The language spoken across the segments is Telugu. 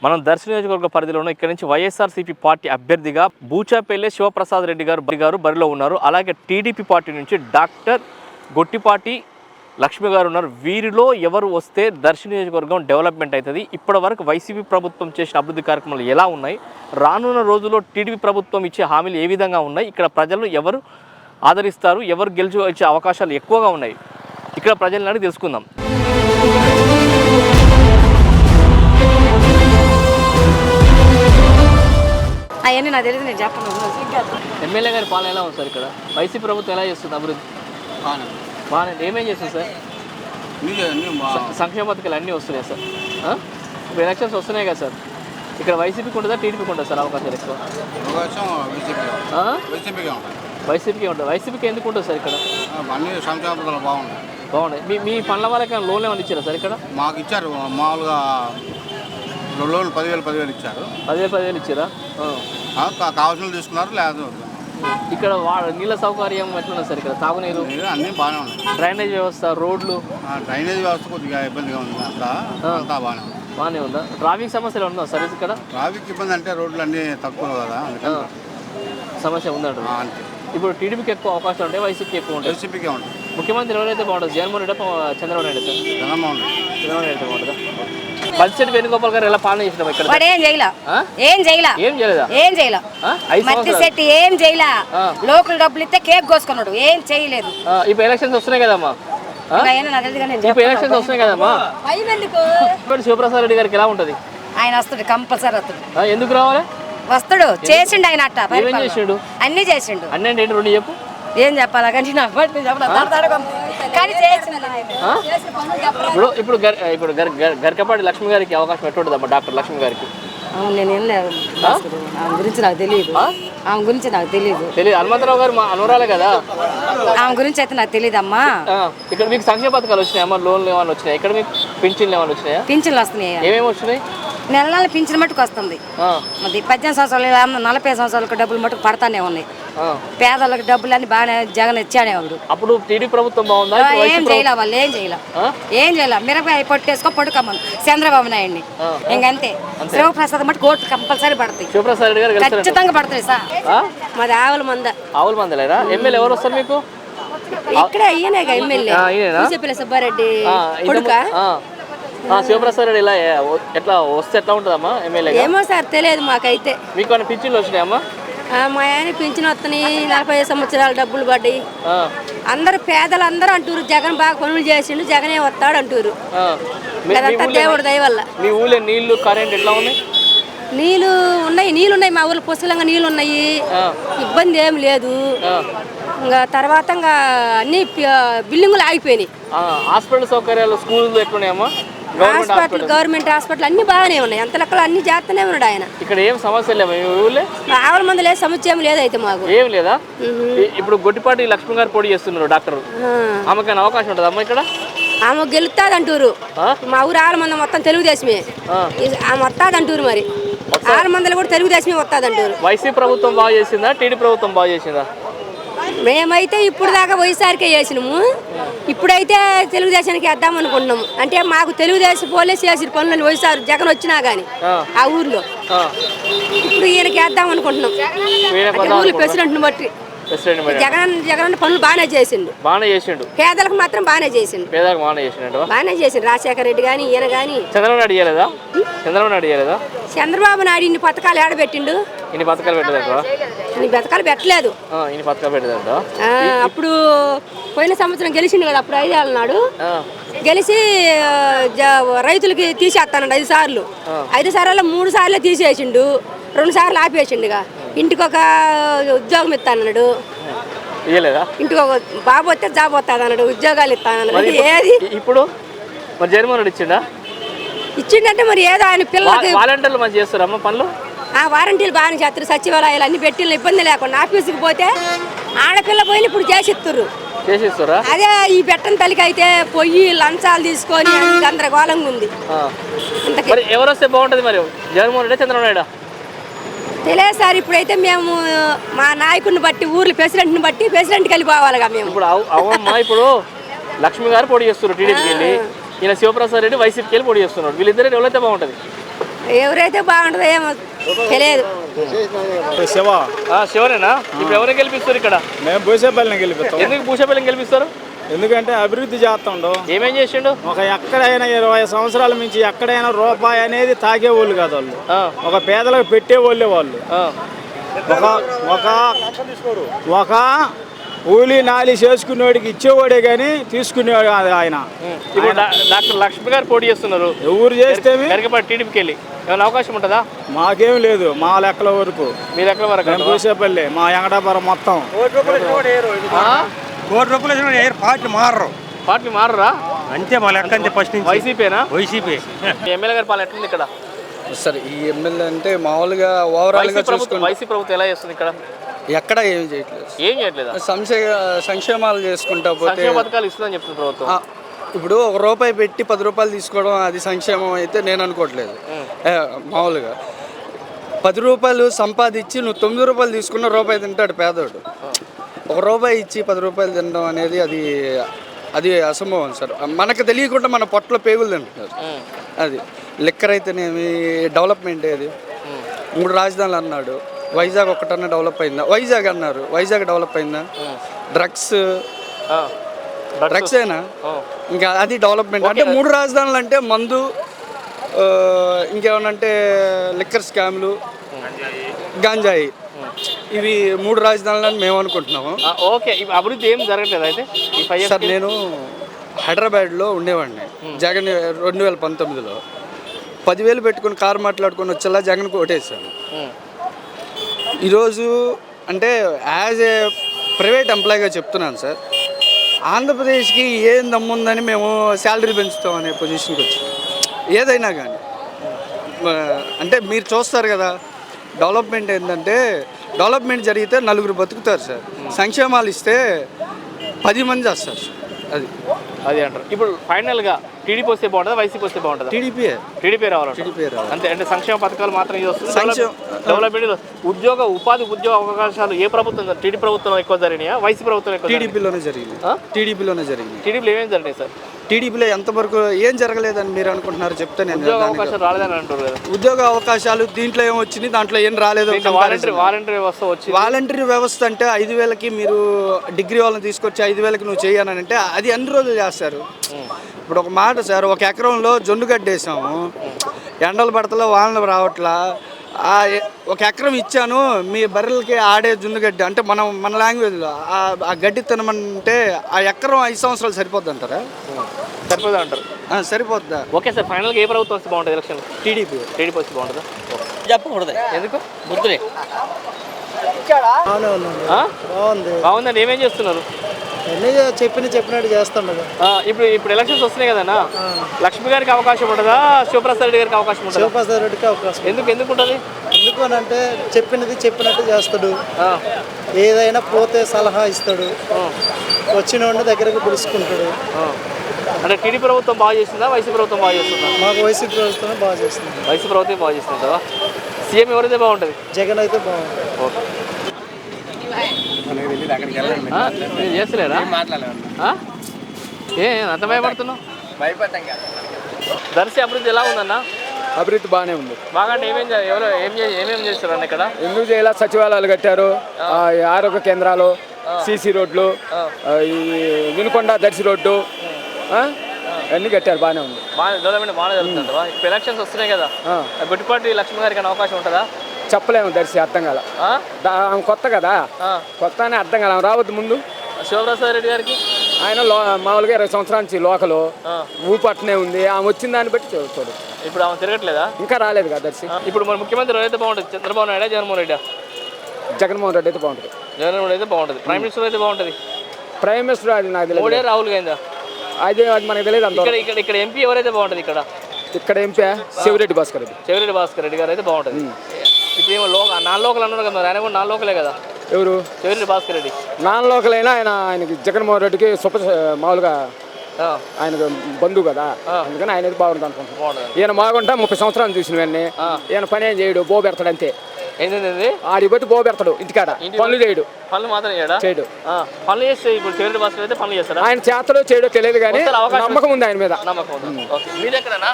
మనం దర్శి నియోజకవర్గ పరిధిలో ఉన్న ఇక్కడ నుంచి వైఎస్ఆర్సీపీ పార్టీ అభ్యర్థిగా బూచాపల్లి శివప్రసాద్ రెడ్డి గారు బరిలో ఉన్నారు. అలాగే టీడీపీ పార్టీ నుంచి డాక్టర్ గొట్టిపాటి లక్ష్మి గారు ఉన్నారు. వీరిలో ఎవరు వస్తే దర్శి నియోజకవర్గం డెవలప్మెంట్ అవుతుంది, ఇప్పటి వరకు వైసీపీ ప్రభుత్వం చేసిన అభివృద్ధి కార్యక్రమాలు ఎలా ఉన్నాయి, రానున్న రోజుల్లో టీడీపీ ప్రభుత్వం ఇచ్చే హామీలు ఏ విధంగా ఉన్నాయి, ఇక్కడ ప్రజలను ఎవరు ఆదరిస్తారు, ఎవరు గెలిచే అవకాశాలు ఎక్కువగా ఉన్నాయి, ఇక్కడ ప్రజలను అడిగి తెలుసుకుందాం. అవన్నీ నాకు తెలియదు, నేను చెప్పను. ఎమ్మెల్యే గారి పాలన ఎలా ఉంది సార్? ఇక్కడ వైసీపీ ప్రభుత్వం ఎలా చేస్తుంది అభివృద్ధి? బాగానే. ఏమేం చేస్తుంది సార్? సంక్షేమ పథకాలు అన్నీ వస్తున్నాయి సార్. ఇప్పుడు ఎలక్షన్స్ వస్తున్నాయి కదా సార్, ఇక్కడ వైసీపీకి ఉంటుందా టీడీపీకి ఉంటుంది సార్ అవకాశాలు ఎక్కువ? వైసీపీకి ఉంటుంది. వైసీపీకి ఎందుకు ఉంటుంది సార్ ఇక్కడ? బాగున్నాయి. మీ పనుల వాళ్ళకి లోన్లు ఏమైనా ఇచ్చారా సార్? ఇక్కడ మాకు ఇచ్చారు, మామూలుగా లోన్లు 10,000 ఇచ్చారు. 10,000 ఇచ్చారా? కావాల్సిన తీసుకున్నారు. లేదు ఇక్కడ నీళ్ళ సౌకర్యం ఎట్లున్నా సార్? ఇక్కడ తాగునీరు అన్నీ బాగానే ఉన్నాయి. డ్రైనేజ్ వ్యవస్థ, రోడ్లు? డ్రైనేజ్ వ్యవస్థ కొద్దిగా ఇబ్బందిగా ఉంది. అంతా బాగానే ఉందా? ట్రాఫిక్ సమస్యలు ఉందా సార్ ఇక్కడ? ట్రాఫిక్ ఇబ్బంది అంటే రోడ్లు అన్నీ తక్కువ కదా, సమస్య ఉందంట. అంతే. ఇప్పుడు టీడీపీకి ఎక్కువ అవకాశాలు ఉంటాయి, వైసీపీకి ఎక్కువ ఉంటాయి? వైసీపీకే ఉంటుంది. ముఖ్యమంత్రి ఎవరైతే బాగుంటుంది, జగన్మోహన్ రెడ్డి చంద్రబాబు నాయుడు సార్? చంద్రబాబు నాయుడు బాగుంటుందా? బడ్జెట్ వేణుగోపాల్ గారు ఎలా పాలన చేసినాం ఇక్కడ? ఏం చేయలేదా? శెట్టి ఏం చేయలే. లోకల్ డబ్బులు ఇస్తే కేక్ కోసుకున్నాడు, ఏం చేయలేదు. ఇప్పుడు ఎలక్షన్స్ వస్తున్నాయి కదమ్మా, శివప్రసాద్ రెడ్డి గారికి ఎలా ఉంటది? ఆయన వస్తాడు, కంపల్సరీ వస్తాడు. ఎందుకు రావాలి? వస్తాడు, చేసిండు ఆయన. అట్ట చేసిండు, అన్ని చేసిండు. అన్నీ అంటే ఏంటి? 2 చెప్పు. ఏం చెప్పాలా కానీ నాకు ఇప్పుడు గరికపాటి లక్ష్మి గారికి అవకాశం ఎట్టుంటుందమ్మా? డాక్టర్ లక్ష్మి గారికి నేనేం లేదు, ఆమె గురించి నాకు తెలియదు. తెలియదు. హనుమంతరావు గారు మా అనురాలే కదా, ఆమె గురించి అయితే నాకు తెలియదు అమ్మా. ఇక్కడ మీకు సంక్షేమ పథకాలు వచ్చినాయమ్మా? లోన్లు ఏమైనా వచ్చినాయి? ఇక్కడ మీకు పింఛన్లు ఏమైనా వచ్చినాయా? పింఛన్లు వస్తున్నాయి. ఏమేమి వచ్చినాయి? నెల పింఛన్ మట్టుకు వస్తుంది. అది 18 సంవత్సరాలు 40 సంవత్సరాలకు డబ్బులు మట్టుకు పడతానే ఉన్నాయి. పేదలకు డబ్బులు అన్ని బాగానే జగన్ ఇచ్చాడే వాడు. అప్పుడు టీడీ ప్రభుత్వం బాగుందా? ఏం చేయలే, వాళ్ళు ఏం చేయలే. మిరపకాయ పొట్టేసుకో పడుకోమను చంద్రబాబు నాయుడిని. ఇంకంతే. శివప్రసాద్ మట్టుకు ఓట్లు కంపల్సరీ పడతాయి. శివప్రసాద్ రెడ్డి గారు ఖచ్చితంగా పడతాయి సార్. మాది ఆవుల మంద లేదా? ఎమ్మెల్యే ఎవరు వస్తారు మీకు? ఇక్కడ ఈయనేగా ఎమ్మెల్యే, బూచాపల్లి సుబ్బారెడ్డి కొడుకా. శివప్రసాద్ రెడ్డి ఇలా ఎట్లా వస్తే ఎట్లా ఉంటుందమ్మా ఎమ్మెల్యే? ఏమో సార్ తెలియదు మాకైతే. మీకు ఏమైనా పింఛన్లు వచ్చినాయమ్మా? మా ఆయన పింఛన్ వస్తున్నాయి, 45 సంవత్సరాలు డబ్బులు పడ్డాయి. అందరు పేదలు అందరూ అంటారు జగన్ బాగా పనులు చేసిండు, జగనే వస్తాడు అంటారు. అదంతా దేవుడు దయ వల్ల. మీ ఊళ్ళో నీళ్లు కరెంట్ ఎట్లా ఉన్నాయి? నీళ్ళు ఉన్నాయి, మా ఊళ్ళో పుస్తలంగా నీళ్ళు ఉన్నాయి, ఇబ్బంది ఏం లేదు. ఇంకా తర్వాత ఇంకా అన్ని బిల్డింగులు ఆగిపోయినాయి. హాస్పిటల్ సౌకర్యాలు, స్కూళ్ళు ఎట్లున్నాయమ్మా? గవర్నమెంట్ హాస్పిటల్ అన్ని బాగానే ఉన్నాయి, అంత లెక్కలు అన్ని చేస్తూనే ఉన్నాడు ఆయన. ఇక్కడ ఏం సమస్య లేవు? ఆవుల మంది లేదు, సమస్య ఏం లేదు అయితే మాకు. ఏం లేదా? ఇప్పుడు గొట్టిపాటి లక్ష్మి గారు పోటీ చేస్తున్నారు డాక్టర్, ఆమెకైనా అవకాశం ఉంటుంది అమ్మా ఇక్కడ? ఆమె గెలుస్తుంది అంటారు. మా ఊరు 6 మంది మొత్తం తెలుగుదేశమే, ఆమె వస్తుంది అంటారు. మరి 6 మందిలో కూడా తెలుగుదేశమే వస్తుంది అంటారు. వైసీపీ ప్రభుత్వం బాగా చేసిందా, టీడీ ప్రభుత్వం బాగా చేసిందా? మేమైతే ఇప్పుడు దాకా వైఎస్ఆర్కే చేసినాము, ఇప్పుడైతే తెలుగుదేశానికి వేద్దాం అనుకుంటున్నాము. అంటే మాకు తెలుగుదేశం పోలే చేసిన పనులు వైఎస్ఆర్ జగన్ వచ్చినా గానీ ఆ ఊర్లో. ఇప్పుడు ఈయనకి వేద్దాం అనుకుంటున్నాం, ఊర్లో ప్రెసిడెంట్ని బట్టి. జగన్ పనులు బాగానే చేసిండు, పేదలకు మాత్రం బాగానే చేసిండు. రాజశేఖర రెడ్డి గాని ఈయన గాని. చంద్రబాబు నాయుడు ఇన్ని పథకాలు ఏడబెట్టిండు? ఇన్ని పథకాలు పెట్టలేదు. అప్పుడు పోయిన సంవత్సరం గెలిచిండు కదా, అప్పుడు 5 ఏళ్ళ నాడు గెలిచి రైతులకి తీసేస్తానండి 5 సార్లు. 5 సార్లు 3 సార్లే తీసేసిండు, 2 సార్లు ఆపేసిండుగా. ఇంటికి ఒక ఉద్యోగం ఇస్తానన్నాడు, ఇంటికి ఒక బాబు వస్తే జాబ్ వస్తుంది అన్నాడు, ఉద్యోగాలు ఇస్తానన్నాడు. ఏది ఇప్పుడు జగన్మోహన్ రెడ్డి ఇచ్చిండంటే మరి ఏదో ఆయన పిల్లలకి వాలంటీర్లు మంచి చేస్తారమ్మా పనులు. వారంటీలు బాగానే చేస్తారు, సచివాలయాలు అన్ని పెట్టిన ఇబ్బంది లేకుండా. ఆఫీసుకి పోతే ఆడపిల్ల పోయి ఇప్పుడు చేసిస్తారు. అదే ఈ పెట్టని తల్లికి అయితే పొయ్యి లంచాలు తీసుకొని గందరగోళంగా ఉంది. ఎవరు వస్తే బాగుంటుంది మరి, జగన్మోహన్ రెడ్డి చంద్రబాబు నాయుడు? తెలియదు సార్. ఇప్పుడైతే మేము మా నాయకుడిని బట్టి, ఊర్లో ప్రెసిడెంట్ని బట్టి ప్రెసిడెంట్కి వెళ్ళిపోవాలిగా మేము. ఇప్పుడు లక్ష్మి గారు పోటీ చేస్తున్నారు టీడీపీకి వెళ్ళి, ఈయన శివప్రసాద్ రెడ్డి వైసీపీకి వెళ్ళి పోటీ చేస్తున్నాడు. వీళ్ళిద్దరు ఎవరైతే బాగుంటుంది? ఎవరైతే బాగుంటుందో ఏమో తెలియదు. శివ శివనేనా? ఇప్పుడు ఎవరిని గెలిపిస్తారు ఇక్కడ? మేము భూసేపల్లిని గెలిపిస్తాం. ఎందుకు భూషపల్లిని గెలిపిస్తారు? ఎందుకంటే అభివృద్ధి చేస్తుండు. ఏమేం చేసిండు? ఒక ఎక్కడైనా 20 సంవత్సరాల నుంచి ఎక్కడైనా రూపాయి అనేది తాగేవాళ్ళు కాదు వాళ్ళు. ఒక పేదలకు పెట్టేవాళ్ళే వాళ్ళు. ఒక కూలీ నాలి చేసుకునేవాడికి ఇచ్చేవాడే కానీ తీసుకునేవాడు కాదు ఆయన. ఇప్పుడు డాక్టర్ లక్ష్మి గారు పోటీ చేస్తున్నారు. ఎవరు చేస్తే టీడీపీకి వెళ్ళి ఏమైనా అవకాశం ఉంటుందా? మాకేం లేదు. మా లెక్కల వరకు మీ లెక్కల వరకు భూసేపల్లి మా ఎంగడాపురం మొత్తం పార్టీ మారరు. పార్టీ మారరా? అంతే మా లెక్క అంతే. ఫస్ట్ నుంచి వైసీపీనా? వైసీపీ. ఎమ్మెల్యే గారి పాలన ఎట్లుంది ఇక్కడ? సార్ ఈ ఎమ్మెల్యే అంటే మామూలుగా ఓవరాల్గా చూసుకుంటే వైసీపీ ప్రభుత్వం ఎలా చేస్తుంది ఇక్కడ? ఎక్కడ ఏం చేయట్లేదు. ఏం చేయట్లేదా? సంక్షేమాలు చేసుకుంటా పోతే సంక్షేమ పథకాలు ఇస్తుందని చెప్తుంది ప్రభుత్వం. ఇప్పుడు ₹1 పెట్టి ₹10 తీసుకోవడం అది సంక్షేమం అయితే నేను అనుకోవట్లేదు. మామూలుగా ₹10 సంపాదించి నువ్వు ₹9 తీసుకున్న ₹1 తింటాడు పేదోడు. ₹1 ఇచ్చి ₹10 తినడం అనేది అది అసంభవం సార్. మనకు తెలియకుండా మన పొట్టలో పేగులు తింటున్నారు. అది లిక్కర్ అయితేనేమి డెవలప్మెంట్ ఏది 3 రాజధానులు అన్నాడు. వైజాగ్ ఒక్కటన్నా డెవలప్ అయిందా? వైజాగ్ అన్నారు, వైజాగ్ డెవలప్ అయిందా? డ్రగ్స్ అయినా ఇంకా అది డెవలప్మెంట్ అంటే 3 రాజధానులు అంటే మందు, ఇంకేమనంటే లిక్కర్ స్కామ్లు, గాంజాయి, ఇవి 3 రాజధానులు అని మేము అనుకుంటున్నాము. ఓకే, అభివృద్ధి ఏం జరగట్లేదు అయితే సార్. నేను హైదరాబాద్లో ఉండేవాడిని. జగన్ 2019లో 10,000 పెట్టుకుని కారు మాట్లాడుకొని వచ్చేలా జగన్కి ఓటేసాను. ఈరోజు అంటే యాజ్ ఏ ప్రైవేట్ ఎంప్లాయీగా చెప్తున్నాను సార్. ఆంధ్రప్రదేశ్కి ఏం దమ్ముందని మేము శాలరీ పెంచుతామనే పొజిషన్కి వచ్చాం. ఏదైనా కానీ అంటే మీరు చూస్తారు కదా, డెవలప్మెంట్ ఏంటంటే డెవలప్మెంట్ జరిగితే 4 బతుకుతారు సార్. సంక్షేమాలు ఇస్తే 10 మంది చేస్తారు సార్. అది అంటారు. ఇప్పుడు ఫైనల్గా టీడీపీ వస్తే బాగుంటుందా, వైసీపీ వస్తే బాగుంటుందా? టీడీపీ రావాలి అంతే. అంటే సంక్షేమ పథకాలు మాత్రం ఇది వస్తుంది. డెవలప్మెంట్, ఉపాధి ఉద్యోగ అవకాశాలు ఏ ప్రభుత్వం? టీడీపీ ప్రభుత్వం ఎక్కువ జరిగినాయా, వైసీపీ ప్రభుత్వం ఎక్కువ? టీడీపీలోనే జరిగింది. టీడీపీలో ఏమేమి జరిగినాయి సార్? టీడీపీలో ఎంతవరకు ఏం జరగలేదని మీరు అనుకుంటున్నారు చెప్తే నేను. ఉద్యోగ అవకాశాలు రాలేదని అంటారు కదా. ఉద్యోగ అవకాశాలు దీంట్లో ఏమొచ్చింది, దాంట్లో ఏం రాలేదు. వాలంటరీ వ్యవస్థ వచ్చింది. వాలంటరీ వ్యవస్థ అంటే 5,000కి మీరు డిగ్రీ వాళ్ళని తీసుకొచ్చి 5,000కి నువ్వు చేయాలంటే అది అన్ని రోజులు చేస్తారు. ఇప్పుడు ఒక మాట సార్, ఒక ఎకరంలో జొన్ను గడ్డేసాము, ఎండలు పడతలో వానలు రావట్లా. ఒక ఎకరం ఇచ్చాను మీ బర్రెలకి ఆడే జొన్ను గడ్డి అంటే మన లాంగ్వేజ్లో ఆ గడ్డి తినమంటే ఆ ఎకరం 5 సంవత్సరాలు సరిపోద్ది అంటారా? సరిపోదా అంటారు. సరిపోద్దా? ఓకే సార్, ఫైనల్గా ఏ ప్రభుత్వం వస్తే బాగుంటుంది ఎలక్షన్? టీడీపీ వస్తే బాగుంటుందా? చెప్పకూడదు. ఎందుకు? బుద్ధులే బాగుందండి. ఏమేం చేస్తున్నారు? చెప్పినట్టు చేస్తుండదు. ఇప్పుడు ఎలక్షన్స్ వస్తున్నాయి కదన్నా, లక్ష్మి గారికి అవకాశం ఉంటుందా, శివప్రసాద్ రెడ్డి గారికి అవకాశం ఉంటుందా? శివప్రసాద్ రెడ్డికి అవకాశం. ఎందుకు ఉంటుంది? ఎందుకు అని అంటే చెప్పినట్టు చేస్తాడు. ఏదైనా పోతే సలహా ఇస్తాడు, వచ్చిన దగ్గరకు పిలుచుకుంటాడు. అంటే టీడీపీ ప్రభుత్వం బాగా చేస్తుందా, వైసీపీ ప్రభుత్వం బాగా చేస్తుందా? మాకు వైసీపీ ప్రభుత్వం బాగా చేస్తుంది. వైసీపీ ప్రభుత్వం బాగా చేస్తుందా? సీఎం ఎవరైతే బాగుంటుంది? జగన్ అయితే బాగుంటుంది. ఓకే, చేస్తలేరా? అంత భయపడుతున్నావు? దర్శి అభివృద్ధి ఎలా ఉందన్న? అభివృద్ధి బాగానే ఉంది. బాగా అంటే ఏమేమి చేస్తారు అన్న ఇక్కడ? ఎందుకు చేయాల? సచివాలయాలు కట్టారు, ఆరోగ్య కేంద్రాలు, సీసీ రోడ్లు, ఈ వినుకొండ దర్శి రోడ్డు అన్నీ కట్టారు. బాగానే ఉంది. డెవలప్మెంట్ బాగానే జరుగుతుంది. ఇప్పుడు ఎలక్షన్స్ వస్తున్నాయి కదా, గుట్టిపాటి లక్ష్మి గారికి అవకాశం ఉంటుందా? చెప్పలేము. దర్శి అర్థం కాల, కొత్త కదా, కొత్త అని అర్థం కాల. రావద్దు ముందు. శివప్రసాద్ రెడ్డి గారికి ఆయన మామూలుగా 20 సంవత్సరాల నుంచి లోకలు ఊపట్నే ఉంది. ఆమె వచ్చిన దాన్ని బట్టి చూడు. ఇప్పుడు ఆమె తిరగట్లేదా? ఇంకా రాలేదు కదా దర్శి. ఇప్పుడు మన ముఖ్యమంత్రి అయితే బాగుంటుంది, చంద్రబాబు నాయుడు, జగన్మోహన్ రెడ్డి? జగన్మోహన్ రెడ్డి అయితే బాగుంటుంది. జగన్మోహన్ రెడ్డి అయితే బాగుంటుంది. ప్రైమ్ మినిస్టర్ అయితే బాగుంటుంది. ప్రైమ్ మినిస్టర్ అది నాకు తెలియదు. మోడీ, రాహుల్ గాంధీ అది మనకు తెలియదు. ఇక్కడ ఎంపీ ఎవరైతే బాగుంటుంది? ఇక్కడ ఎంపీ శివరెడ్డి భాస్కర్ రెడ్డి గారు అయితే బాగుంటుంది. ఇప్పుడు ఏమో 4 లోకల్ అన్నారు కదా, ఆయన కూడా 4 లోకలే కదా. ఎవరు? శివరెడ్డి భాస్కర్ రెడ్డి. 4 లోకలైనా ఆయనకి జగన్మోహన్ రెడ్డికి మామూలుగా ఆయనకు బంధువు కదా, అందుకని ఆయన బాగుంటుంది అనుకుంటున్నాను. ఈయన బాగుంటా 30 సంవత్సరాలు చూసిన వెంటనే ఈయన పని ఏం చేయడు, బో పెడతాడు అంతే. ఏంటండి ఆడి బట్టి పోబెడతాడు ఇంటికాడ పనులు చేయడు పనులు మాత్రం చేయడా చేయడు పనులు చేస్తే ఇప్పుడు చెవిరెడ్డి భాస్కర్ అయితే పనులు చేస్తారా ఆయన చేతలో చేయడో తెలియదు కానీ వస్తారు, అవకాశం నమ్మకం ఉంది ఆయన మీద. నమ్మకం ఉందా? ఓకే. మీది ఎక్కడనా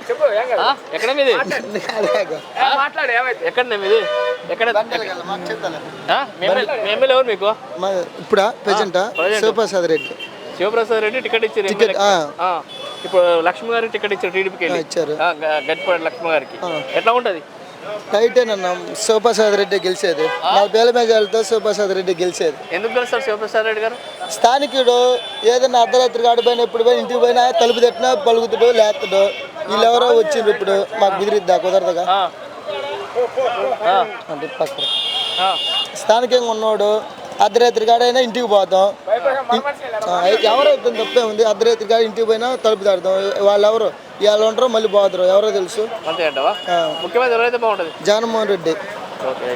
చెప్పు ఏం కాదు. ఎక్కడ మీది మాట్లాడు ఏమైతే ఎక్కడ మీది ఎక్కడ ఎమ్మెల్యే ఎవరు మీకు ఇప్పుడు present present. Shivaprasad Reddy Shivaprasad Reddy ticket ఇచ్చారు ఎమ్మెల్యే. ఇప్పుడు లక్ష్మి గారికి టికెట్ ఇచ్చారు టీడీపీకి వెళ్ళి ఇచ్చారు. గట్టిపాటి లక్ష్మి గారికి ఎట్లా ఉంటది రైటేనన్న శివప్రసాద్ రెడ్డి గెలిచేది 40,000 మెజార్టీతో శివప్రసాద్ రెడ్డి గెలిచేది. ఎందుకు గెలుస్తారు శివప్రసాద్ రెడ్డి గారు? స్థానికుడు ఏదైనా అర్ధరాత్రి ఆడిపోయినా ఎప్పుడు పోయినా ఇంటికి పోయినా తలుపు తట్టినా పలుకుతాడు లేస్తాడు. వీళ్ళెవరో వచ్చిండ్రు ఇప్పుడు మాకు బెదిరిద్దా కుదరదుగా అంటే పక్కన స్థానికంగా ఉన్నవాడు అర్ధరాత్రి కాడైనా ఇంటికి పోతాం. ఎవరైతే తప్పే ఉంది అర్ధరాత్రి కాడ ఇంటికి పోయినా తలుపు తడతాం. వాళ్ళు ఎవరు ఇవాళ ఉంటారో మళ్ళీ పోతారు ఎవరో తెలుసు. అంతే అంటవా? ముఖ్యమంత్రి ఎవరైతే బాగుంటుంది? జగన్మోహన్ రెడ్డి. ఓకే.